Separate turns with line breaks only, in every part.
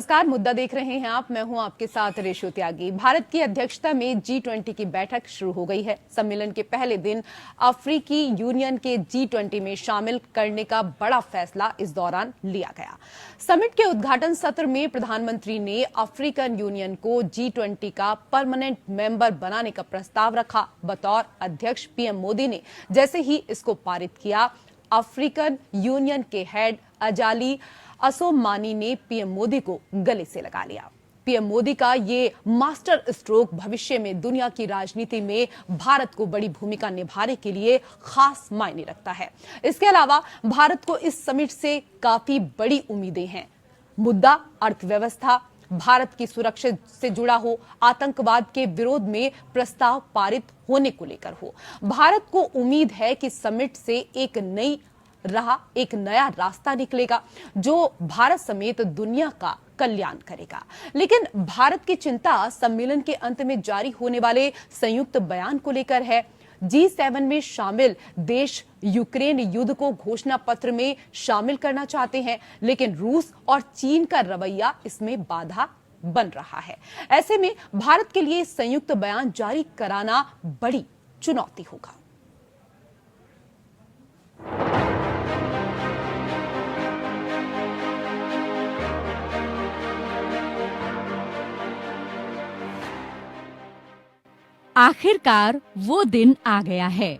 नमस्कार, मुद्दा देख रहे हैं आप। मैं हूं आपके साथ रेशो त्यागी। भारत की अध्यक्षता में G20 की बैठक शुरू हो गई है। सम्मेलन के पहले दिन अफ्रीकी यूनियन के G20 में शामिल करने का बड़ा फैसला इस दौरान लिया गया। समिट के उद्घाटन सत्र में प्रधानमंत्री ने अफ्रीकन यूनियन को G20 का परमानेंट मेंबर बनाने का प्रस्ताव रखा। बतौर अध्यक्ष पीएम मोदी ने जैसे ही इसको पारित किया, अफ्रीकन यूनियन के हेड अजाली असोमानी ने पीएम मोदी को गले से लगा लिया। पीएम मोदी का ये मास्टर स्ट्रोक भविष्य में दुनिया की राजनीति में भारत को बड़ी भूमिका निभाने के लिए खास मायने रखता है। इसके अलावा भारत को इस समिट से काफी बड़ी उम्मीदें हैं। मुद्दा अर्थव्यवस्था, भारत की सुरक्षा से जुड़ा हो, आतंकवाद के विरोध में प्रस्ताव पारित होने को लेकर हो। भारत को उम्मीद है कि समिट से एक नया रास्ता निकलेगा जो भारत समेत दुनिया का कल्याण करेगा। लेकिन भारत की चिंता सम्मेलन के अंत में जारी होने वाले संयुक्त बयान को लेकर है। G7 में शामिल देश यूक्रेन युद्ध को घोषणा पत्र में शामिल करना चाहते हैं, लेकिन रूस और चीन का रवैया इसमें बाधा बन रहा है। ऐसे में भारत के लिए संयुक्त बयान जारी कराना बड़ी चुनौती होगा।
आखिरकार वो दिन आ गया है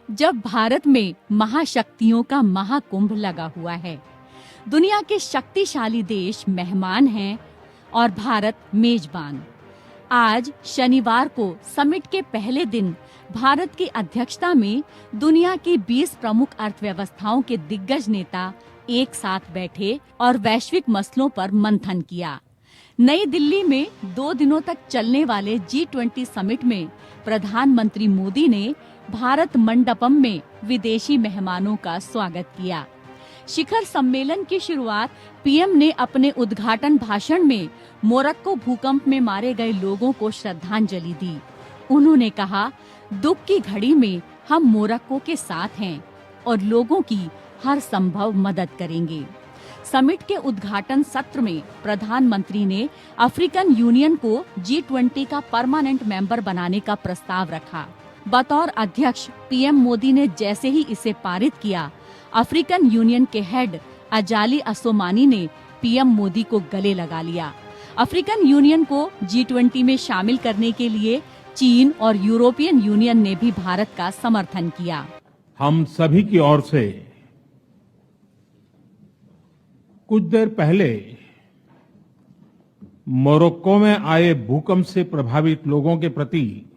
जब भारत में महाशक्तियों का महाकुंभ लगा हुआ है। दुनिया के शक्तिशाली देश मेहमान हैं और भारत मेजबान। आज शनिवार को समिट के पहले दिन भारत की अध्यक्षता में दुनिया की 20 प्रमुख अर्थव्यवस्थाओं के दिग्गज नेता एक साथ बैठे और वैश्विक मसलों पर मंथन किया। नई दिल्ली में 2 दिनों तक चलने वाले G20 समिट में प्रधानमंत्री मोदी ने भारत मंडपम में विदेशी मेहमानों का स्वागत किया। शिखर सम्मेलन की शुरुआत पीएम ने अपने उद्घाटन भाषण में मोरक्को भूकंप में मारे गए लोगों को श्रद्धांजलि दी। उन्होंने कहा, दुख की घड़ी में हम मोरक्को के साथ हैं और लोगों की हर संभव मदद करेंगे। समिट के उद्घाटन सत्र में प्रधानमंत्री ने अफ्रीकन यूनियन को G20 का परमानेंट मेंबर बनाने का प्रस्ताव रखा। बतौर अध्यक्ष पीएम मोदी ने जैसे ही इसे पारित किया, अफ्रीकन यूनियन के हेड अजाली असोमानी ने पीएम मोदी को गले लगा लिया। अफ्रीकन यूनियन को G20 में शामिल करने के लिए चीन और यूरोपियन यूनियन ने भी भारत का समर्थन किया।
हम सभी की ओर से कुछ देर पहले मोरक्को में आए भूकंप से प्रभावित लोगों के प्रति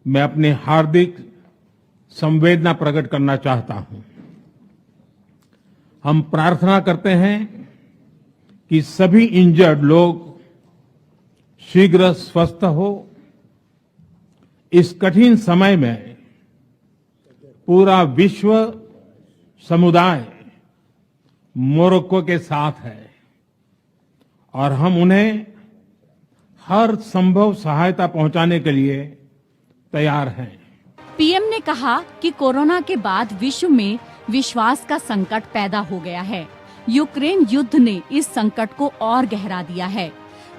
मैं अपनी हार्दिक संवेदना प्रकट करना चाहता हूं। हम प्रार्थना करते हैं कि सभी इंजर्ड लोग शीघ्र स्वस्थ हो। इस कठिन समय में पूरा विश्व समुदाय मोरक्को के साथ है और हम उन्हें हर संभव सहायता पहुंचाने के लिए तैयार हैं।
पीएम ने कहा कि कोरोना के बाद विश्व में विश्वास का संकट पैदा हो गया है। यूक्रेन युद्ध ने इस संकट को और गहरा दिया है।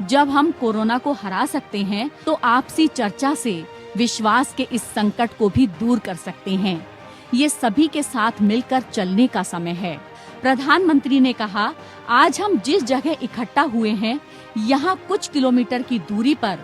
जब हम कोरोना को हरा सकते हैं तो आपसी चर्चा से विश्वास के इस संकट को भी दूर कर सकते हैं। ये सभी के साथ मिलकर चलने का समय है। प्रधानमंत्री ने कहा, आज हम जिस जगह इकट्ठा हुए हैं, यहाँ कुछ किलोमीटर की दूरी पर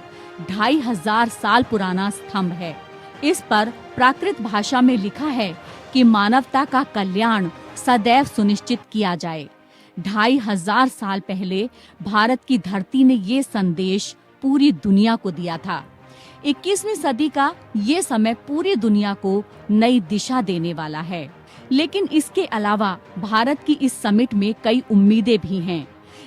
2500 साल पुराना स्तंभ है। इस पर प्राकृत भाषा में लिखा है कि मानवता का कल्याण सदैव सुनिश्चित किया जाए। 2500 साल पहले भारत की धरती ने ये संदेश पूरी दुनिया को दिया था। 21वीं सदी का ये समय पूरी दुनिया को नई दिशा देने वाला है। लेकिन इसके अलावा भारत की इस समिट में कई उम्मीदें भी हैं।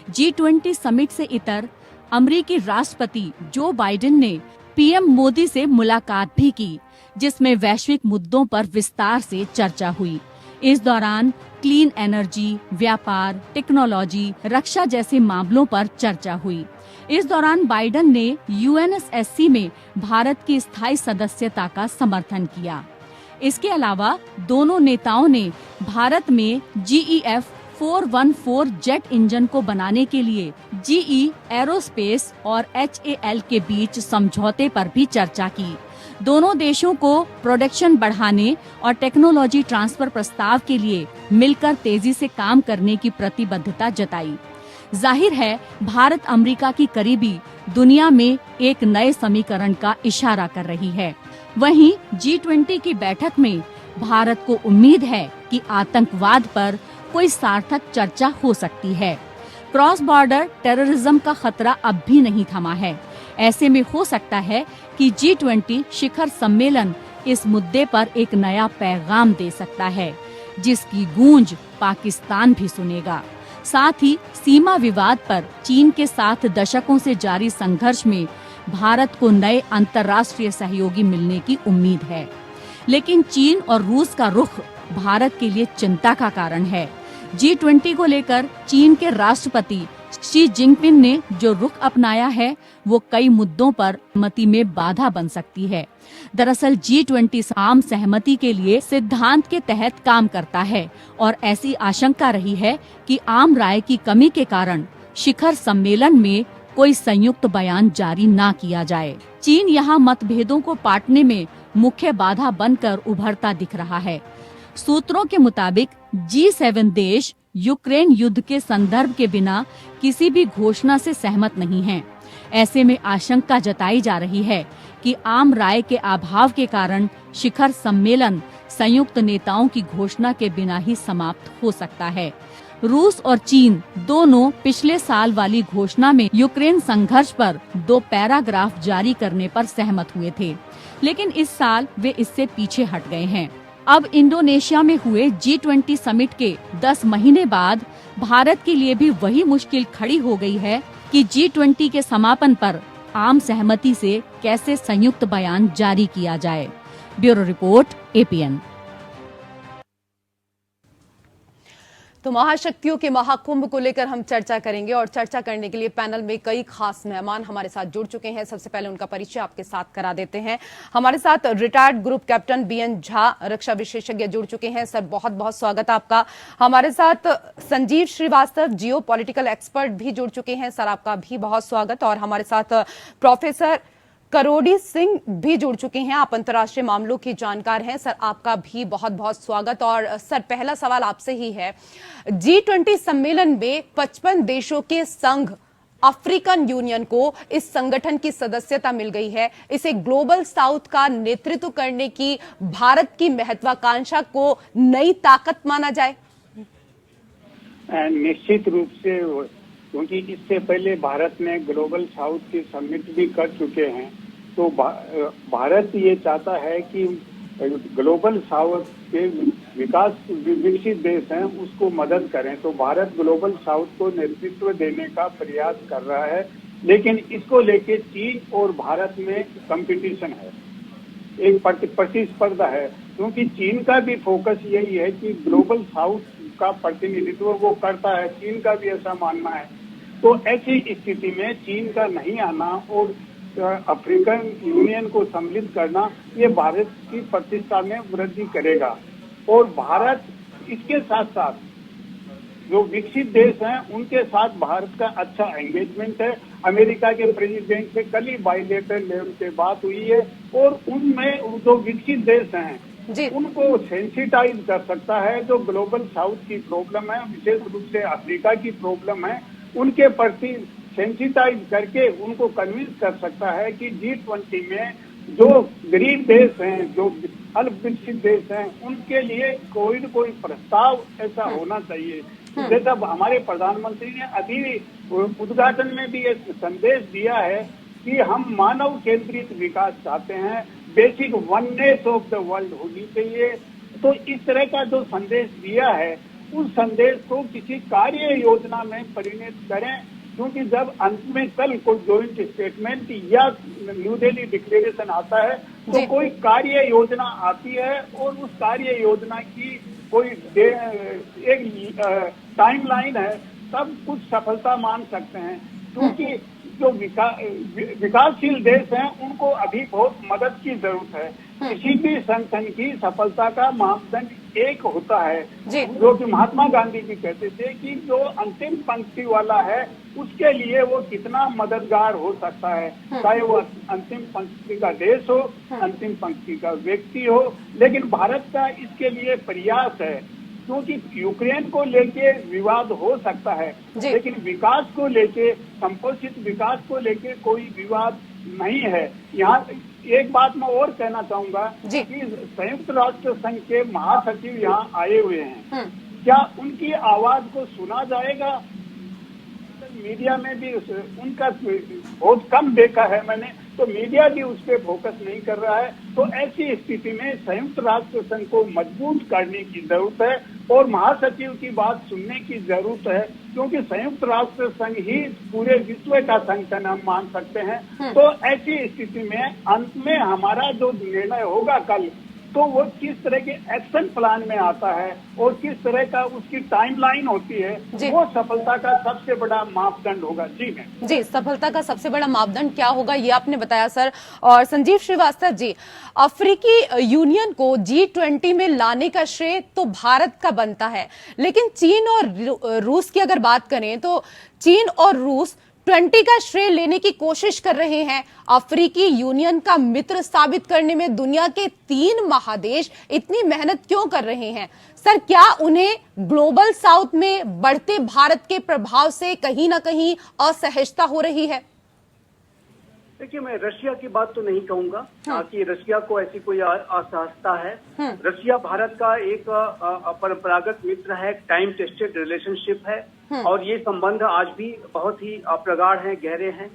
G20 समिट से इतर अमेरिकी राष्ट्रपति जो बाइडेन ने पीएम मोदी से मुलाकात भी की, जिसमें वैश्विक मुद्दों पर विस्तार से चर्चा हुई। इस दौरान क्लीन एनर्जी, व्यापार, टेक्नोलॉजी, रक्षा जैसे मामलों पर चर्चा हुई। इस दौरान बाइडेन ने UNSC में भारत की स्थायी सदस्यता का समर्थन किया। इसके अलावा दोनों नेताओं ने भारत में GEF 414 जेट इंजन को बनाने के लिए GE एरोस्पेस और HAL के बीच समझौते पर भी चर्चा की। दोनों देशों को प्रोडक्शन बढ़ाने और टेक्नोलॉजी ट्रांसफर प्रस्ताव के लिए मिलकर तेजी से काम करने की प्रतिबद्धता जताई। जाहिर है, भारत अमेरिका की करीबी दुनिया में एक नए समीकरण का इशारा कर रही है। वहीं G20 की बैठक में भारत को उम्मीद है कि आतंकवाद पर कोई सार्थक चर्चा हो सकती है। क्रॉस बॉर्डर टेररिज्म का खतरा अब भी नहीं थमा है। ऐसे में हो सकता है कि G20 शिखर सम्मेलन इस मुद्दे पर एक नया पैगाम दे सकता है, जिसकी गूंज पाकिस्तान भी सुनेगा। साथ ही सीमा विवाद पर चीन के साथ दशकों से जारी संघर्ष में भारत को नए अंतर्राष्ट्रीय सहयोगी मिलने की उम्मीद है। लेकिन चीन और रूस का रुख भारत के लिए चिंता का कारण है। G20 को लेकर चीन के राष्ट्रपति शी जिनपिंग ने जो रुख अपनाया है, वो कई मुद्दों पर सहमति में बाधा बन सकती है। दरअसल G20 आम सहमति के लिए सिद्धांत के तहत काम करता है और ऐसी आशंका रही है कि आम राय की कमी के कारण शिखर सम्मेलन में कोई संयुक्त बयान जारी ना किया जाए। चीन यहाँ मतभेदों को पाटने में मुख्य बाधा बनकर उभरता दिख रहा है। सूत्रों के मुताबिक G7 देश यूक्रेन युद्ध के संदर्भ के बिना किसी भी घोषणा से सहमत नहीं हैं। ऐसे में आशंका जताई जा रही है कि आम राय के अभाव के कारण शिखर सम्मेलन संयुक्त नेताओं की घोषणा के बिना ही समाप्त हो सकता है। रूस और चीन दोनों पिछले साल वाली घोषणा में यूक्रेन संघर्ष पर 2 पैराग्राफ जारी करने पर सहमत हुए थे, लेकिन इस साल वे इससे पीछे हट गए हैं। अब इंडोनेशिया में हुए G20 समिट के 10 महीने बाद भारत के लिए भी वही मुश्किल खड़ी हो गई है कि G20 के समापन पर आम सहमति से कैसे संयुक्त बयान जारी किया जाए। Bureau report, APN।
तो महाशक्तियों के महाकुंभ को लेकर हम चर्चा करेंगे और चर्चा करने के लिए पैनल में कई खास मेहमान हमारे साथ जुड़ चुके हैं। सबसे पहले उनका परिचय आपके साथ करा देते हैं। हमारे साथ retired group captain BN Jha, रक्षा विशेषज्ञ, जुड़ चुके हैं। सर, बहुत बहुत स्वागत है आपका। हमारे साथ Sanjeev Srivastava, geopolitical expert, भी जुड़ चुके हैं। सर, आपका भी बहुत स्वागत। और हमारे साथ प्रोफेसर करोड़ी सिंह भी जुड़ चुके हैं। आप अंतर्राष्ट्रीय मामलों की जानकार हैं। सर, आपका भी बहुत बहुत स्वागत। और सर, पहला सवाल आपसे ही है। G20 सम्मेलन में 55 देशों के संघ अफ्रीकन यूनियन को इस संगठन की सदस्यता मिल गई है। इसे ग्लोबल साउथ का नेतृत्व करने की भारत की महत्वाकांक्षा को नई ताकत माना जाए?
निश्चित रूप से, क्योंकि इससे पहले भारत ने ग्लोबल साउथ की समिट भी कर चुके हैं, तो भारत ये चाहता है कि ग्लोबल साउथ के विकसित देश हैं उसको मदद करें। तो भारत ग्लोबल साउथ को नेतृत्व देने का प्रयास कर रहा है, लेकिन इसको लेके चीन और भारत में कंपटीशन है, एक प्रतिस्पर्धा है, क्योंकि चीन का भी फोकस यही है कि ग्लोबल साउथ का प्रतिनिधित्व वो करता है। चीन का भी ऐसा मानना है। तो ऐसी स्थिति में चीन का नहीं आना और अफ्रीकन यूनियन को सम्मिलित करना, ये भारत की प्रतिष्ठा में वृद्धि करेगा। और भारत इसके साथ साथ जो विकसित देश हैं उनके साथ भारत का अच्छा एंगेजमेंट है। अमेरिका के प्रेसिडेंट से कल ही बाइलेटरल लेवल पे बात हुई है और उनमें जो विकसित देश हैं उनको सेंसिटाइज कर सकता है। जो ग्लोबल साउथ की प्रॉब्लम है, विशेष रूप से अफ्रीका की प्रॉब्लम है, उनके प्रति सेंसिटाइज करके उनको कन्विंस कर सकता है कि G20 में जो गरीब देश हैं, जो अल्प विकसित देश हैं, उनके लिए कोई न कोई प्रस्ताव ऐसा होना चाहिए। जैसा हमारे प्रधानमंत्री ने अभी उद्घाटन में भी एक संदेश दिया है कि हम मानव केंद्रित विकास चाहते हैं, basic oneness of the world होनी चाहिए। तो इस तरह का जो संदेश दिया है, उस संदेश को किसी कार्य योजना में परिणत करें, क्योंकि जब अंत में कल कोई जॉइंट स्टेटमेंट या न्यू दिल्ली डिक्लेरेशन आता है तो कोई कार्य योजना आती है और उस कार्य योजना की कोई एक टाइमलाइन है, तब कुछ सफलता मान सकते हैं। क्योंकि जो विकासशील देश हैं उनको अभी बहुत मदद की जरूरत है। किसी भी संगठन की सफलता का मापदंड एक होता है,
जी।
जो कि महात्मा गांधी जी कहते थे कि जो अंतिम पंक्ति वाला है उसके लिए वो कितना मददगार हो सकता है, चाहे वो अंतिम पंक्ति का देश हो, अंतिम पंक्ति का व्यक्ति हो। लेकिन भारत का इसके लिए प्रयास है, क्योंकि यूक्रेन को लेके विवाद हो सकता है, लेकिन विकास को लेके, संपोषित विकास को लेके कोई विवाद नहीं है। यहाँ एक बात मैं और कहना चाहूंगा कि संयुक्त राष्ट्र संघ के महासचिव यहाँ आए हुए हैं, क्या उनकी आवाज को सुना जाएगा? मीडिया में भी उनका बहुत कम देखा है मैंने, तो मीडिया भी उस पर फोकस नहीं कर रहा है। तो ऐसी स्थिति में संयुक्त राष्ट्र संघ को मजबूत करने की जरूरत है और महासचिव की बात सुनने की जरूरत है, क्योंकि संयुक्त राष्ट्र संघ ही पूरे विश्व का संगठन हम मान सकते हैं। तो ऐसी स्थिति में अंत में हमारा जो निर्णय होगा कल, तो वो किस तरह के एक्शन प्लान में आता है और किस तरह का उसकी टाइमलाइन होती है, वो सफलता का सबसे बड़ा मापदंड होगा। जी मैम।
जी, सफलता का सबसे बड़ा मापदंड क्या होगा ये आपने बताया सर। और संजीव श्रीवास्तव जी, अफ्रीकी यूनियन को G20 में लाने का श्रेय तो भारत का बनता है, लेकिन चीन और रूस की अगर बात करें तो चीन और रूस 20 का श्रेय लेने की कोशिश कर रहे हैं। अफ्रीकी यूनियन का मित्र साबित करने में दुनिया के 3 महादेश इतनी मेहनत क्यों कर रहे हैं? सर, क्या उन्हें ग्लोबल साउथ में बढ़ते भारत के प्रभाव से कहीं ना कहीं असहजता हो रही है?
देखिए, मैं रशिया की बात तो नहीं कहूंगा कि रशिया को ऐसी कोई असहजता है। रशिया भारत का एक परंपरागत मित्र है, टाइम टेस्टेड रिलेशनशिप है और ये संबंध आज भी बहुत ही प्रगाढ़ हैं, गहरे हैं।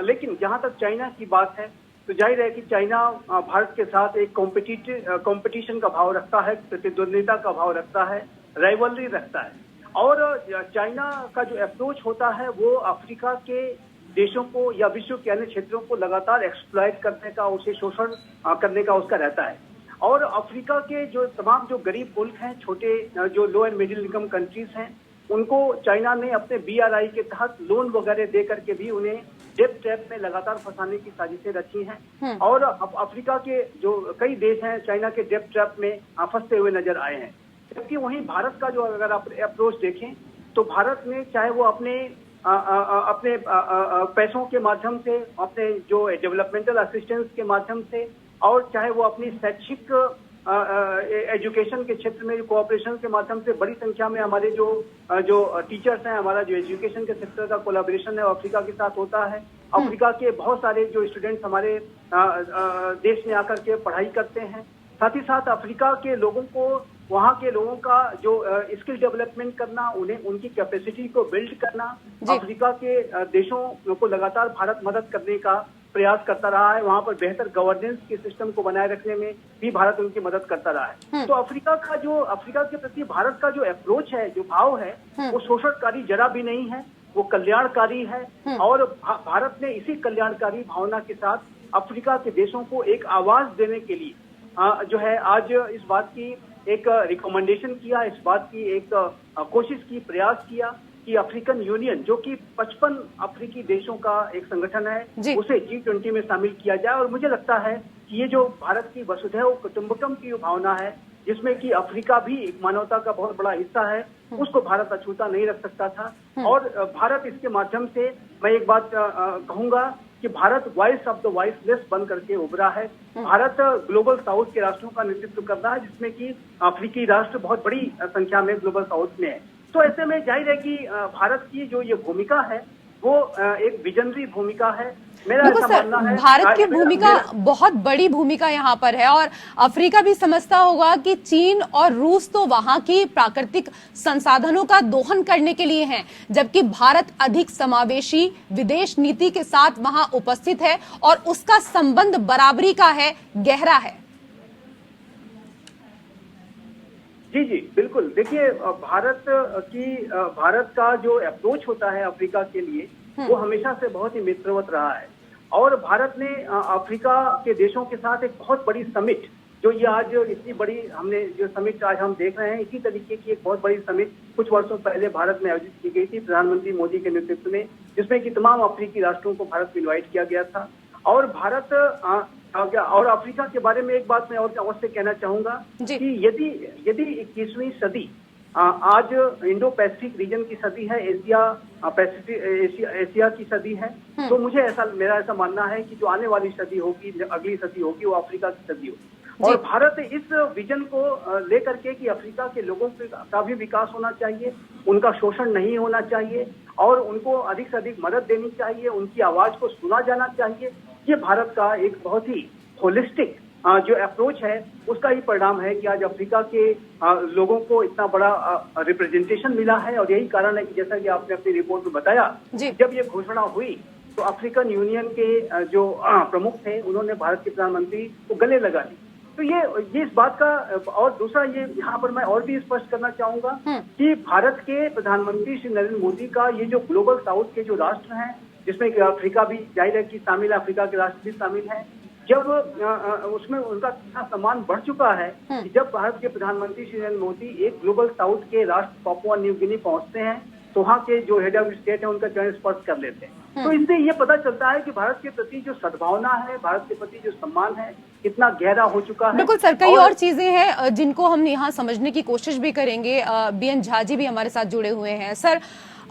लेकिन जहां तक चाइना की बात है तो जाहिर है कि चाइना भारत के साथ एक कंपटीशन का भाव रखता है, प्रतिद्वंद्विता का भाव रखता है, राइवलरी रखता है। और चाइना का जो अप्रोच होता है वो अफ्रीका के देशों को या विश्व के अन्य क्षेत्रों को लगातार एक्सप्लॉइट करने का, उसे शोषण करने का उसका रहता है। और अफ्रीका के जो तमाम जो गरीब मुल्क हैं, छोटे जो लो एंड मिडिल इनकम कंट्रीज हैं, उनको चाइना ने अपने BRI के तहत लोन वगैरह दे करके भी उन्हें डेट ट्रैप में लगातार फंसाने की साजिशें रची हैं। और अफ्रीका के जो कई देश हैं चाइना के डेट ट्रैप में फंसते हुए नजर आए हैं। जबकि वहीं भारत का जो अगर आप अप्रोच देखें तो भारत ने चाहे वो अपने पैसों के माध्यम से, अपने जो डेवलपमेंटल असिस्टेंस के माध्यम से, और चाहे वो अपनी शैक्षिक एजुकेशन के क्षेत्र में कोऑपरेशन के माध्यम से, बड़ी संख्या में हमारे जो टीचर्स हैं, हमारा जो एजुकेशन के सेक्टर का कोलैबोरेशन है अफ्रीका के साथ होता है। अफ्रीका के बहुत सारे जो स्टूडेंट्स हमारे देश में आकर के पढ़ाई करते हैं। साथ ही साथ अफ्रीका के लोगों को, वहाँ के लोगों का जो स्किल डेवलपमेंट करना, उन्हें उनकी कैपेसिटी को बिल्ड करना, अफ्रीका के देशों को लगातार भारत मदद करने का प्रयास करता रहा है। वहाँ पर बेहतर गवर्नेंस के सिस्टम को बनाए रखने में भी भारत उनकी मदद करता रहा है। तो अफ्रीका के प्रति भारत का जो अप्रोच है, जो भाव है, वो शोषणकारी जरा भी नहीं है, वो कल्याणकारी है। और भारत ने इसी कल्याणकारी भावना के साथ अफ्रीका के देशों को एक आवाज देने के लिए जो है आज इस बात की एक रिकमेंडेशन किया, इस बात की एक कोशिश की, प्रयास किया कि अफ्रीकन यूनियन, जो कि 55 अफ्रीकी देशों का एक संगठन है, उसे G20 में शामिल किया जाए। और मुझे लगता है कि ये जो भारत की वसुधैव कुटुंबकम की भावना है, जिसमें कि अफ्रीका भी एक मानवता का बहुत बड़ा हिस्सा है, उसको भारत अछूता नहीं रख सकता था। और भारत इसके माध्यम से, मैं एक बात कहूंगा कि Bharat voice of the voiceless बन करके उभरा है। भारत ग्लोबल साउथ के राष्ट्रों का नेतृत्व कर रहा है, जिसमें कि अफ्रीकी राष्ट्र बहुत बड़ी संख्या में ग्लोबल साउथ में है। तो ऐसे में जाहिर है कि भारत की जो ये भूमिका है वो एक विजनरी भूमिका है। मेरा ऐसा मानना है
भारत की भूमिका बहुत बड़ी भूमिका यहाँ पर है। और अफ्रीका भी समझता होगा कि चीन और रूस तो वहां की प्राकृतिक संसाधनों का दोहन करने के लिए हैं, जबकि भारत अधिक समावेशी विदेश नीति के साथ वहां उपस्थित है और उसका संबंध बराबरी का है, गहरा है।
जी जी बिल्कुल। देखिए, भारत का जो अप्रोच होता है अफ्रीका के लिए, वो हमेशा से बहुत ही मित्रवत रहा है। और भारत ने अफ्रीका के देशों के साथ एक बहुत बड़ी समिट, जो ये आज इतनी बड़ी हमने जो समिट आज हम देख रहे हैं, इसी तरीके की एक बहुत बड़ी समिट कुछ वर्षों पहले भारत में आयोजित की गई थी प्रधानमंत्री मोदी के नेतृत्व में, जिसमें कि तमाम अफ्रीकी राष्ट्रों को भारत में इन्वाइट किया गया था। और भारत और अफ्रीका के बारे में एक बात मैं और से कहना चाहूंगा कि यदि 21वीं सदी आज इंडो पैसिफिक रीजन की सदी है, एशिया की सदी है, तो मेरा ऐसा मानना है कि जो आने वाली सदी होगी, अगली सदी होगी, वो अफ्रीका की सदी होगी। और भारत इस विजन को लेकर के कि अफ्रीका के लोगों का भी विकास होना चाहिए, उनका शोषण नहीं होना चाहिए और उनको अधिक से अधिक मदद देनी चाहिए, उनकी आवाज को सुना जाना चाहिए, ये भारत का एक बहुत ही होलिस्टिक जो अप्रोच है उसका ही परिणाम है कि आज अफ्रीका के लोगों को इतना बड़ा रिप्रेजेंटेशन मिला है। और यही कारण है कि जैसा कि आपने अपनी रिपोर्ट में बताया, जब ये घोषणा हुई तो अफ्रीकन यूनियन के जो प्रमुख थे उन्होंने भारत के प्रधानमंत्री को गले लगा ली। तो ये इस बात का, और दूसरा ये यहाँ पर मैं और भी स्पष्ट करना चाहूंगा कि भारत के प्रधानमंत्री श्री नरेंद्र मोदी का ये जो ग्लोबल साउथ के जो राष्ट्र हैं, जिसमें अफ्रीका भी जाहिर है कि शामिल है, अफ्रीका के राष्ट्र भी शामिल है, जब उसमें उनका कितना सम्मान बढ़ चुका है कि जब भारत के प्रधानमंत्री श्री नरेंद्र मोदी एक ग्लोबल साउथ के राष्ट्र पापुआ न्यू गिनी पहुंचते हैं तो वहाँ के जो हेड ऑफ स्टेट है उनका चरण स्पर्श कर लेते हैं। तो इससे ये पता चलता है कि भारत के प्रति जो सद्भावना है, भारत के प्रति जो सम्मान है, कितना गहरा हो चुका है।
बिल्कुल सर, कई और चीजें हैं जिनको हम यहाँ समझने की कोशिश भी करेंगे। बीएन झा जी भी हमारे साथ जुड़े हुए हैं। सर,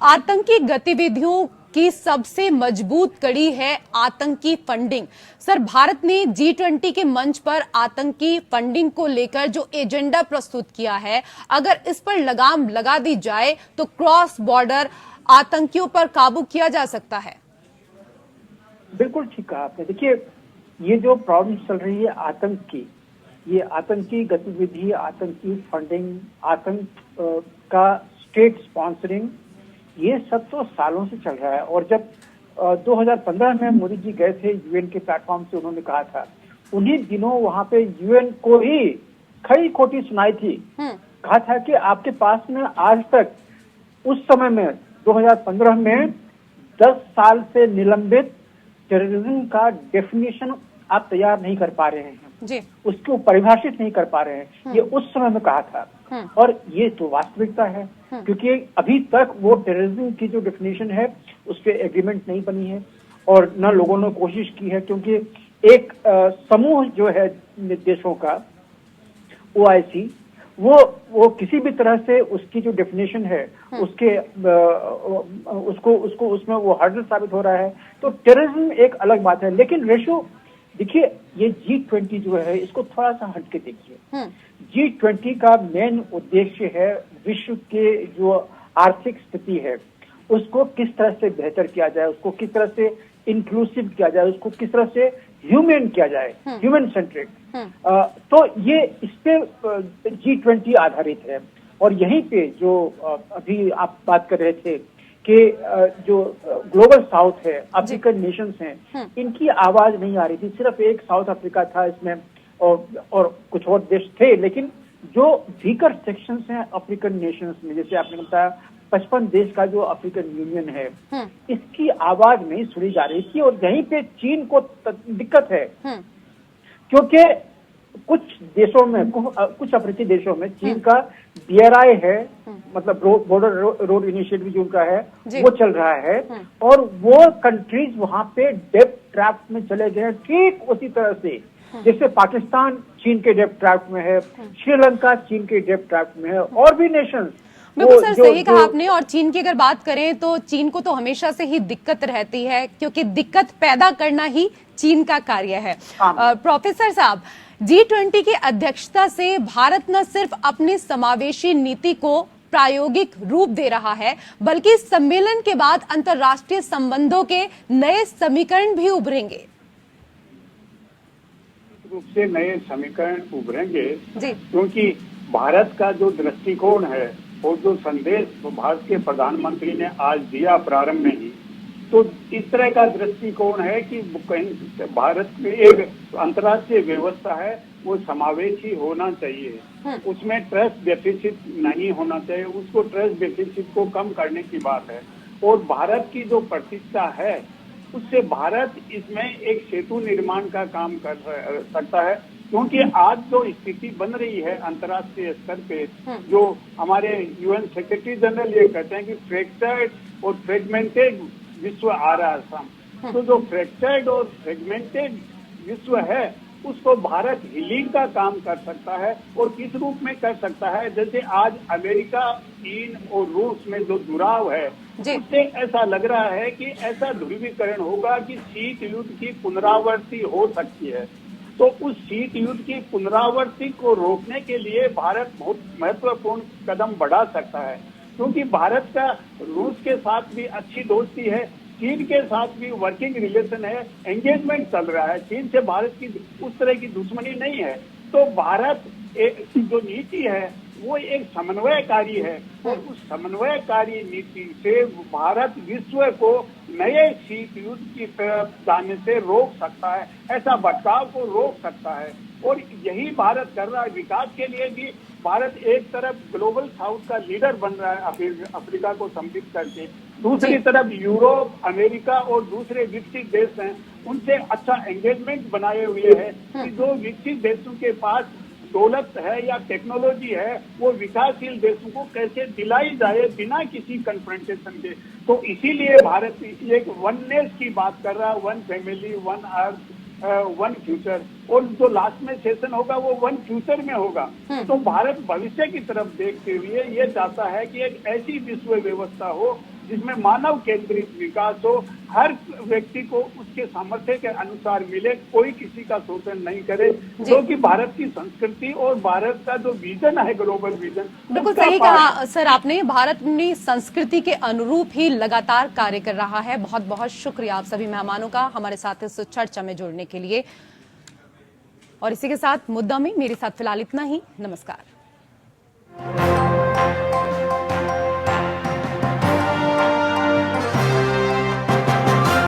आतंकी गतिविधियों की सबसे मजबूत कड़ी है आतंकी फंडिंग। सर, भारत ने G20 के मंच पर आतंकी फंडिंग को लेकर जो एजेंडा प्रस्तुत किया है, अगर इस पर लगाम लगा दी जाए तो क्रॉस बॉर्डर आतंकियों पर काबू किया जा सकता है।
बिल्कुल ठीक कहा आपने। देखिए, ये जो प्रॉब्लम चल रही है आतंक की, ये आतंकी गतिविधि, आतंकी फंडिंग, आतंक का स्टेट स्पॉन्सरिंग, ये सब तो सालों से चल रहा है। और जब 2015 में मोदी जी गए थे यूएन के प्लेटफॉर्म से, उन्होंने कहा था, उन्हीं दिनों वहां पे यूएन को ही खरी खोटी सुनाई थी। कहा था कि आपके पास में आज तक, उस समय में 2015 में 10 साल से निलंबित टेररिज्म का डेफिनेशन आप तैयार नहीं कर पा रहे हैं जी, उसको परिभाषित नहीं कर पा रहे हैं। ये उस समय में कहा था और ये तो वास्तविकता है, क्योंकि अभी तक वो टेररिज्म की जो डेफिनेशन है उस पर एग्रीमेंट नहीं बनी है और न लोगों ने कोशिश की है, क्योंकि एक समूह जो है देशों का OIC, वो किसी भी तरह से उसकी जो डेफिनेशन है उसके उसको उसमें वो हर्डल साबित हो रहा है। तो टेररिज्म एक अलग बात है। लेकिन रेशो देखिए, ये G20 जो है इसको थोड़ा सा हटके देखिए। G20 का मेन उद्देश्य है विश्व के जो आर्थिक स्थिति है उसको किस तरह से बेहतर किया जाए, उसको किस तरह से इंक्लूसिव किया जाए, उसको किस तरह से ह्यूमन किया जाए, ह्यूमन सेंट्रिक। तो ये इस पे G20 आधारित है। और यहीं पे जो अभी आप बात कर रहे थे कि जो ग्लोबल साउथ है, अफ्रीकन नेशंस हैं, इनकी आवाज नहीं आ रही थी। सिर्फ एक साउथ अफ्रीका था इसमें और कुछ और देश थे, लेकिन जो वीकर सेक्शंस हैं अफ्रीकन नेशंस में, जैसे आपने बताया 55 देश का जो अफ्रीकन यूनियन है, इसकी आवाज नहीं सुनी जा रही थी। और यहीं पे चीन को दिक्कत है, क्योंकि कुछ देशों में, कुछ अफ्रीकी देशों में चीन का BRI है, मतलब बॉर्डर रोड इनिशिएटिव जो उनका है वो चल रहा है, और वो कंट्रीज वहां पे डेब्ट ट्रैप में चले गए, ठीक उसी तरह से जैसे पाकिस्तान चीन के डेब्ट ट्रैप में है, श्रीलंका चीन के डेब्ट ट्रैप में है, और भी नेशंस।
बिल्कुल सर, सही कहा आपने। और चीन की अगर बात करें तो चीन को तो हमेशा से ही दिक्कत रहती है, क्योंकि दिक्कत पैदा करना ही चीन का कार्य है। प्रोफेसर साहब, G20 की अध्यक्षता से भारत न सिर्फ अपनी समावेशी नीति को प्रायोगिक रूप दे रहा है, बल्कि सम्मेलन के बाद अंतर्राष्ट्रीय संबंधों के नए समीकरण भी उभरेंगे।
रूप से नए समीकरण उभरेंगे क्योंकि भारत का जो दृष्टिकोण है और जो संदेश तो भारत के प्रधानमंत्री ने आज दिया प्रारंभ में ही, तो इस तरह का दृष्टिकोण है कि भारत में एक अंतर्राष्ट्रीय व्यवस्था है वो समावेशी होना चाहिए, उसमें ट्रस्ट डेफिसिट नहीं होना चाहिए, उसको ट्रस्ट डेफिसिट को कम करने की बात है। और भारत की जो प्रतिष्ठा है उससे भारत इसमें एक सेतु निर्माण का काम कर सकता है, क्योंकि आज जो स्थिति बन रही है अंतर्राष्ट्रीय स्तर पे, जो हमारे UN सेक्रेटरी जनरल ये कहते हैं कि फ्रैक्चर्ड और फ्रेगमेंटेड विश्व आ रहा है। तो जो फ्रैक्चर्ड और फ्रेगमेंटेड विश्व है उसको भारत हीलिंग का काम कर सकता है। और किस रूप में कर सकता है, जैसे आज अमेरिका, चीन और रूस में जो जुड़ाव है, उससे ऐसा लग रहा है कि ऐसा ध्रुवीकरण होगा कि शीत युद्ध की पुनरावृत्ति हो सकती है। तो उस शीत युद्ध की पुनरावृत्ति को रोकने के लिए भारत बहुत महत्वपूर्ण कदम बढ़ा सकता है, क्योंकि भारत का रूस के साथ भी अच्छी दोस्ती है, चीन के साथ भी वर्किंग रिलेशन है, एंगेजमेंट चल रहा है। चीन से भारत की उस तरह की दुश्मनी नहीं है। तो भारत की जो नीति है वो एक समन्वयकारी है, और उस समन्वयकारी नीति से भारत विश्व को नए शीत युद्ध की तरफ जाने से रोक सकता है, ऐसा बदलाव को रोक सकता है। और यही भारत कर रहा है। विकास के लिए भी भारत एक तरफ ग्लोबल साउथ का लीडर बन रहा है अफ्रीका को सम्मिलित करके, दूसरी तरफ यूरोप, अमेरिका और दूसरे विकसित देश हैं, उनसे अच्छा एंगेजमेंट बनाए हुए है कि जो विकसित देशों के पास दौलत है या टेक्नोलॉजी है, वो विकासशील देशों को कैसे दिलाई जाए बिना किसी कन्फ्रंटेशन के। तो इसीलिए भारत एक वननेस की बात कर रहा है, one family, one earth, one future. और जो लास्ट में सेशन होगा वो वन फ्यूचर में होगा। तो भारत भविष्य की तरफ देखते हुए ये चाहता है कि एक ऐसी विश्व व्यवस्था हो जिसमें मानव केंद्रित विकास हो, हर व्यक्ति को उसके सामर्थ्य के अनुसार मिले, कोई किसी का शोषण नहीं करे, जो कि भारत की संस्कृति और भारत का जो विजन है, ग्लोबल विजन।
बिल्कुल सही कहा सर आपने। भारत अपनी संस्कृति के अनुरूप ही लगातार कार्य कर रहा है। बहुत बहुत शुक्रिया आप सभी मेहमानों का हमारे साथ इस चर्चा में जुड़ने के लिए। और इसी के साथ मुद्दा में मेरे साथ फिलहाल इतना ही। नमस्कार।